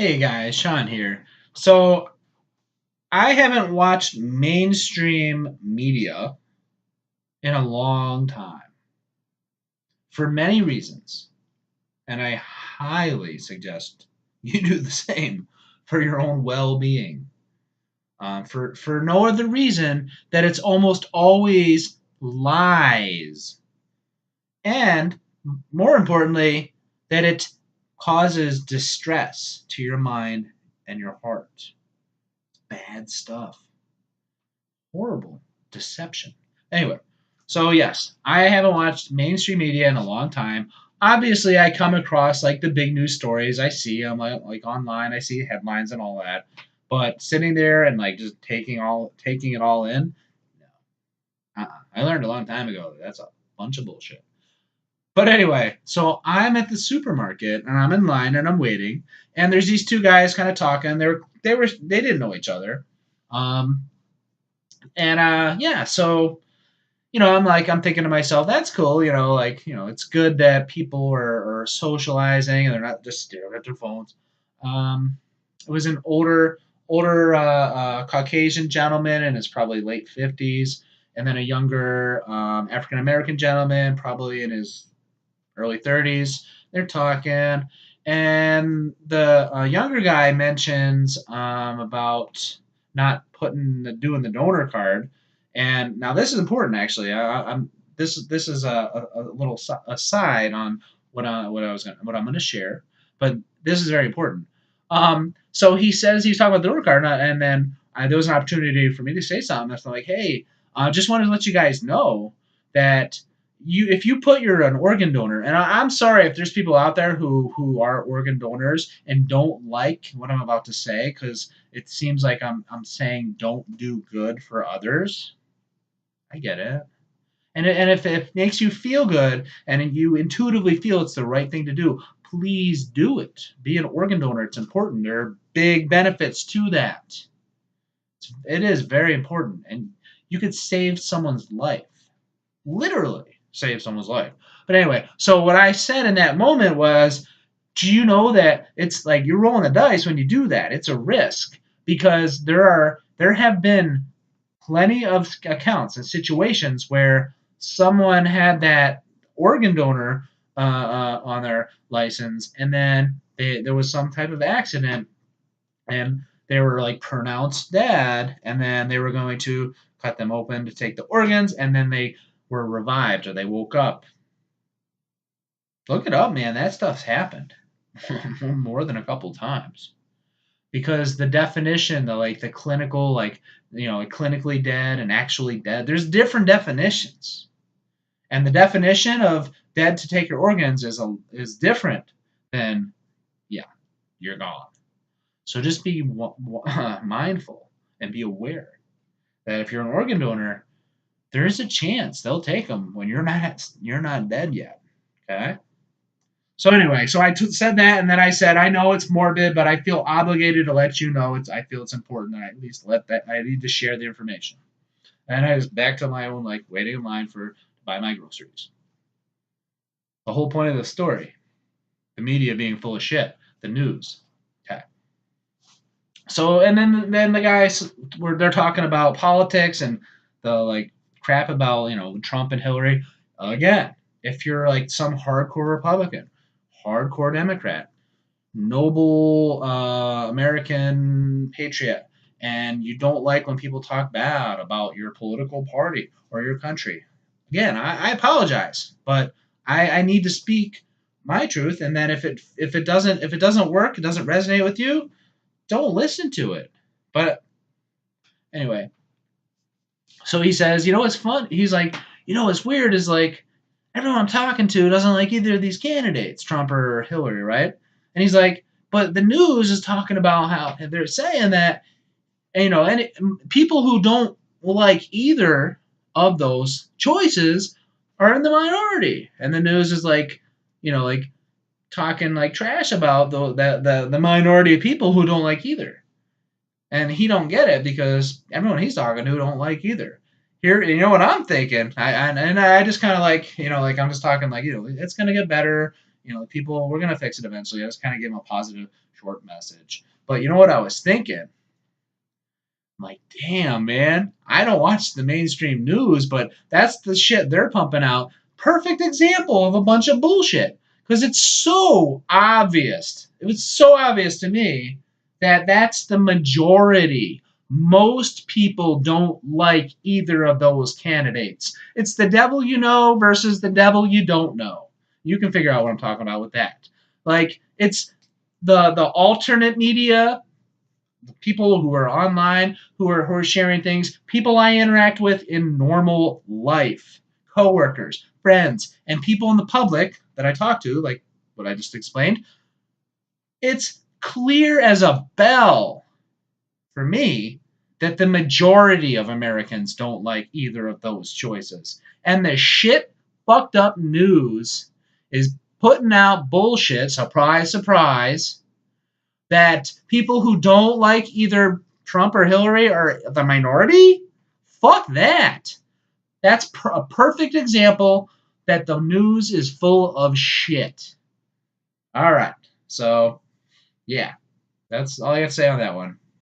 Hey guys, Sean here. So I haven't watched mainstream media in a long time for many reasons, and I highly suggest you do the same for your own well-being. For no other reason that it's almost always lies, and more importantly, that it causes distress to your mind and your heart. Bad stuff. Horrible deception. Anyway, so yes, I haven't watched mainstream media in a long time. Obviously, I come across like the big news stories. I see them like online. I see headlines and all that. But sitting there and like just taking it all in, no. I learned a long time ago that that's a bunch of bullshit. But anyway, so I'm at the supermarket and I'm in line and I'm waiting, and there's these two guys kind of talking. They didn't know each other. Um, and yeah, so I'm thinking to myself, that's cool. It's good that people are socializing and they're not just staring at their phones. It was an older Caucasian gentleman in his probably late 50s, and then a younger African American gentleman, probably in his early 30s. They're talking, and the younger guy mentions about not doing the donor card. And now this is important, actually. I'm this is a little aside on what I'm gonna share, but this is very important. So he says he's talking about the donor card, and then there was an opportunity for me to say something. That's like, hey, I just wanted to let you guys know that if you put you're an organ donor, and I'm sorry if there's people out there who are organ donors and don't like what I'm about to say, because it seems like I'm saying don't do good for others. I get it. And if it makes you feel good and you intuitively feel it's the right thing to do, please do it. Be an organ donor. It's important. There are big benefits to that. It is very important. And you could save someone's life. Literally save someone's life. But anyway, so what I said in that moment was, do you know that it's like you're rolling the dice when you do that? It's a risk because there have been plenty of accounts and situations where someone had that organ donor on their license, and then there was some type of accident, and they were like pronounced dead, and then they were going to cut them open to take the organs, and then they were revived or they woke up. Look it up, man. That stuff's happened more than a couple times because the definition, the clinical, like clinically dead and actually dead, there's different definitions, and the definition of dead to take your organs is different than yeah, you're gone. So just be mindful and be aware that if you're an organ donor, there is a chance they'll take them when you're not dead yet. Okay. So anyway, so said that, and then I said, I know it's morbid, but I feel obligated to let you know. I feel it's important that I at least let that. I need to share the information. And I was back to my own like waiting in line to buy my groceries. The whole point of the story, the media being full of shit, the news. Okay. So and then the guys were they're talking about politics and the like crap about Trump and Hillary. Again, if you're like some hardcore Republican, hardcore Democrat, noble American patriot, and you don't like when people talk bad about your political party or your country, again, I apologize, but I need to speak my truth, and then if it doesn't work, it doesn't resonate with you, don't listen to it. But anyway, so he says, it's fun. He's like, what's weird is like everyone I'm talking to doesn't like either of these candidates, Trump or Hillary, right? And he's like, but the news is talking about how they're saying that, people who don't like either of those choices are in the minority, and the news is like, like talking like trash about the minority of people who don't like either. And he don't get it because everyone he's talking to don't like either. Here, what I'm thinking, and I just kind of like, like I'm just talking like, it's gonna get better. The people, we're going to fix it eventually. I just kind of give them a positive short message. But you know what I was thinking? I'm like, damn, man, I don't watch the mainstream news, but that's the shit they're pumping out. Perfect example of a bunch of bullshit. Because it's so obvious. It was so obvious to me that that's the majority. Most people don't like either of those candidates. It's the devil you know versus the devil you don't know. You can figure out what I'm talking about with that. Like, it's the alternate media, people who are online, who are sharing things, people I interact with in normal life, coworkers, friends, and people in the public that I talk to, like what I just explained. It's clear as a bell for me that the majority of Americans don't like either of those choices. And the shit fucked up news is putting out bullshit, surprise, surprise, that people who don't like either Trump or Hillary are the minority? Fuck that. That's a perfect example that the news is full of shit. All right. So, yeah, that's all I got to say on that one.